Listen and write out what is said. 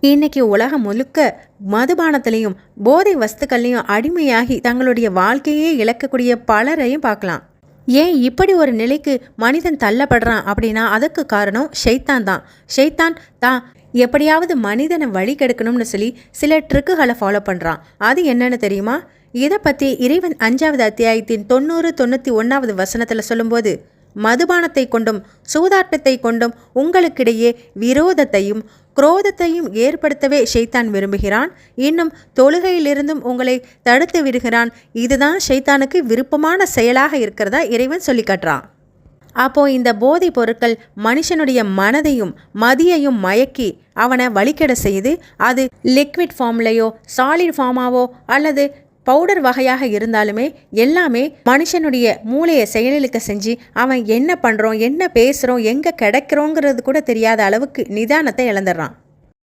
இன்னைக்கு உலகம் முழுக்க மதுபானத்திலையும் போதை வஸ்துக்கள்லையும் அடிமையாகி தங்களுடைய வாழ்க்கையே இழக்கக்கூடிய பலரையும் பார்க்கலாம். ஏன் இப்படி ஒரு நிலைக்கு மனிதன் தள்ளப்படுறான் அப்படின்னா அதுக்கு காரணம் ஷைத்தான் தான். ஷைத்தான் தான் எப்படியாவது மனிதனை வழி கெடுக்கணும்னு சொல்லி சில ட்ரிக்குகளை ஃபாலோ பண்ணுறான். அது என்னன்னு தெரியுமா? இதை பற்றி இறைவன் 5வது அத்தியாயத்தின் 90-91வது வசனத்தில் சொல்லும்போது, மதுபானத்தை கொண்டும் சூதாட்டத்தை கொண்டும் உங்களுக்கிடையே விரோதத்தையும் குரோதத்தையும் ஏற்படுத்தவே ஷைத்தான் விரும்புகிறான். இன்னும் தொழுகையிலிருந்தும் உங்களை தடுத்து விடுகிறான். இதுதான் ஷைத்தானுக்கு விருப்பமான செயலாக இருக்கிறதா இறைவன் சொல்லி காட்டுறான். அப்போ இந்த போதைப் பொருட்கள் மனுஷனுடைய மனதையும் மதியையும் மயக்கி அவனை வழிகெட செய்து, அது லிக்விட் ஃபார்ம்லையோ சாலிட் ஃபார்மாவோ அல்லது பவுடர் வகையாக இருந்தாலுமே எல்லாமே மனுஷனுடைய மூளையை செயலிழக்க செஞ்சு அவன் என்ன பண்ணுறோம், என்ன பேசுகிறோம், எங்கே கிடைக்கிறோங்கிறது கூட தெரியாத அளவுக்கு நிதானத்தை இழந்துடுறான்.